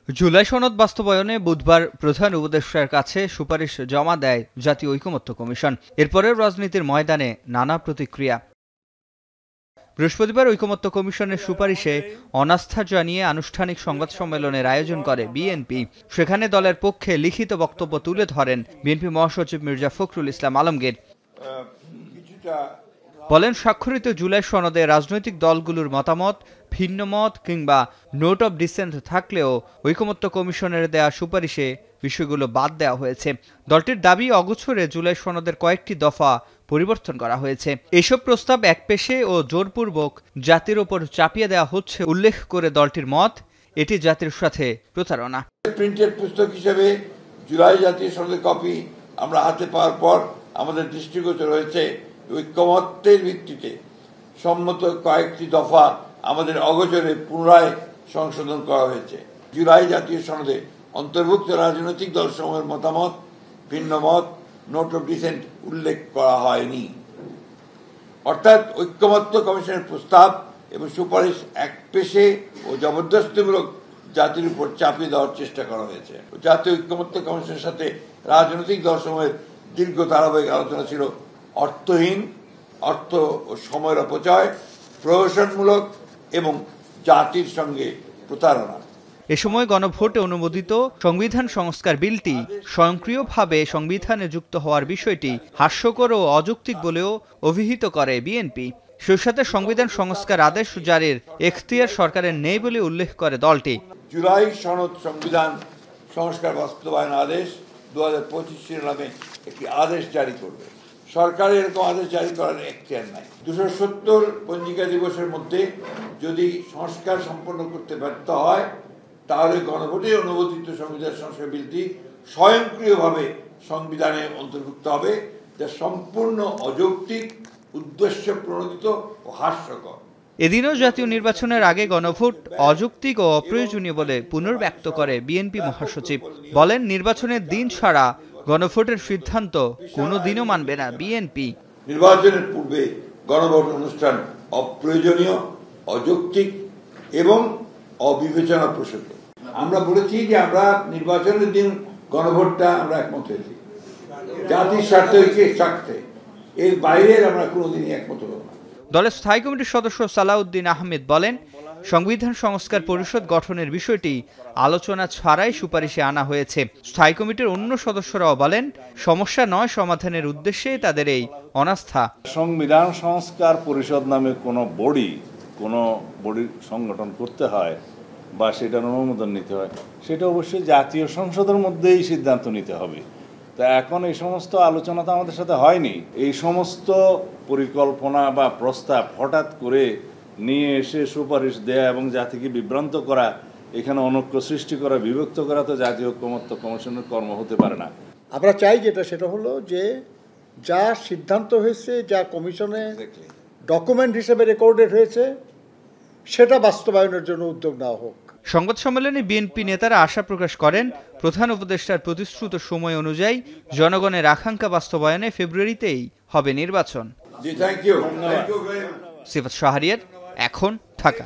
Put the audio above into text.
জুলাই সনদ বাস্তবায়নে বুধবার প্রধান উপদেষ্টার কাছে সুপারিশ জমা দেয় জাতীয় ঐকমত্য কমিশন। এরপরেও রাজনীতির ময়দানে নানা প্রতিক্রিয়া। বৃহস্পতিবার ঐকমত্য কমিশনের সুপারিশে অনাস্থা জানিয়ে আনুষ্ঠানিক সংবাদ সম্মেলনের আয়োজন করে বিএনপি। সেখানে দলের পক্ষে লিখিত বক্তব্য তুলে ধরেন বিএনপি মহাসচিব মির্জা ফখরুল ইসলাম আলমগীর। বলেন, স্বাক্ষরিত জুলাই সনদে রাজনৈতিক দলগুলোর মতামত, ভিন্ন মত কিংবা নোট অব ডিসেন্ট থাকলেও ঐকমত্য কমিশনের দেয়া সুপারিশে বিষয়গুলো বাদ দেওয়া হয়েছে। দলটির দাবি, অগোছরে জুলাই সনদের কয়েকটি দফা পরিবর্তন করা হয়েছে। এসব প্রস্তাব একপেশে ও জোরপূর্বক জাতির ওপর চাপিয়ে দেওয়া হচ্ছে উল্লেখ করে দলটির মত, এটি জাতির সাথে প্রতারণা। প্রিন্টেড পুস্তক হিসেবে জুলাই জাতীয় সনদের কপি আমরা হাতে পাওয়ার পর আমাদের দৃষ্টিগোচর হয়েছে ঐকমত্যের ভিত্তিতে সম্মত কয়েকটি দফা আমাদের অগোচরে পুনরায় সংশোধন করা হয়েছে। জুলাই জাতীয় সনদে অন্তর্ভুক্ত রাজনৈতিক দলসমূহের মতামত, ভিন্ন মত, নোট অফ ডিসেন্ট উল্লেখ করা হয়নি। অর্থাৎ ঐকমত্য কমিশনের প্রস্তাব এবং সুপারিশ একপেশে ও জবরদস্তিমূলক জাতির উপর চাপিয়ে দেওয়ার চেষ্টা করা হয়েছে। জাতীয় ঐকমত্য কমিশনের সাথে রাজনৈতিক দলসমূহের দীর্ঘ ধারাবাহিক আলোচনা ছিল অর্থহীন, অর্থ ও সময়ের অপচয়, প্রহসনমূলক এবং জাতির সঙ্গে প্রতারণা। এ সময় গণভোটে অনুমোদিত সংবিধান সংস্কার বিলটি স্বয়ংক্রিয়ভাবে সংবিধানে যুক্ত হওয়ার বিষয়টি হাস্যকর ও অযৌক্তিক বলেও অভিহিত করে বিএনপি। সেই সাথে সংবিধান সংস্কার আদেশ জারির এখতিয়ার সরকারের নেই বলে উল্লেখ করে দলটি। জুলাই সনদ সংবিধান সংস্কার বাস্তবায়ন আদেশ 2025 শিরোনামে একটি আদেশ জারি করবে। সরকারের এরকম আদেশ জারি করার এখতিয়ার নাই। 270 পঞ্জিকা দিবসের মধ্যে যদি সংস্কার সম্পন্ন করতে ব্যর্থ হয়, তাহলে গণভোটে অনুমোদিত সংবিধান সংস্কার বিলটি স্বয়ংক্রিয়ভাবে সংবিধানে অন্তর্ভুক্ত হবে, যা সম্পূর্ণ অযৌক্তিক, উদ্দেশ্য প্রণোদিত ও হাস্যকর। এদিনও জাতীয় নির্বাচনের আগে গণভোট অযৌক্তিক ও অপ্রয়োজনীয় বলে পুনর্ব্যক্ত করে বিএনপি মহাসচিব। বলেন, নির্বাচনের দিন ছাড়া গণভোটের সিদ্ধান্ত কোনোদিনও মানবে না বিএনপি। নির্বাচনের পূর্বে গণভোট অনুষ্ঠান অপ্রয়োজনীয়, অযৌক্তিক এবং অবিবেচনাপ্রসূত। আমরা বলেছি যে আমরা নির্বাচনের দিন গণভোটটা আমরা একমত হয়েছি জাতির স্বার্থে, এর বাইরে আমরা কোনোদিনই একমত হব না। দলের স্থায়ী কমিটির সদস্য সালাউদ্দিন আহমেদ বলেন, সংবিধান সংস্কার পরিষদ গঠনের বিষয়টি আলোচনা ছাড়াই সুপারিশে আনা হয়েছে। স্থায়ী কমিটির অন্য সদস্যরাও বলেন, সমস্যা নয়, সমাধানের উদ্দেশ্যে তাদের এই অনাস্থা। সংবিধান সংস্কার পরিষদ নামে কোনো বডি সংগঠন করতে হয় বা সেটার অনুমোদন নিতে হয়, সেটা অবশ্যই জাতীয় সংসদের মধ্যেই সিদ্ধান্ত নিতে হবে। তা এখন এই সমস্ত আলোচনা তো আমাদের সাথে হয়নি। এই সমস্ত পরিকল্পনা বা প্রস্তাব হঠাৎ করে নিয়ে এসে সুপারিশ দেয়া এবং জাতিকে বিভ্রান্ত করা, এখানে অনৈক্য সৃষ্টি করা, বিভক্ত করা তো জাতীয় ঐকমত্য কমিশনের কর্ম হতে পারে না। আমরা চাই সেটা হলো যে যা সিদ্ধান্ত হয়েছে, যা কমিশনে ডকুমেন্ট হিসেবে রেকর্ডেড হয়েছে, সেটা বাস্তবায়নের জন্য উদ্যোগ নেওয়া হোক। সংবাদ সম্মেলনে বিএনপি নেতারা আশা প্রকাশ করেন, প্রধান উপদেষ্টার প্রতিশ্রুত সময় অনুযায়ী জনগণের আকাঙ্ক্ষা বাস্তবায়নে ফেব্রুয়ারিতেই হবে নির্বাচন। জি, থ্যাংক ইউ। সিফাত শাহরিয়ার, এখন, ঢাকা।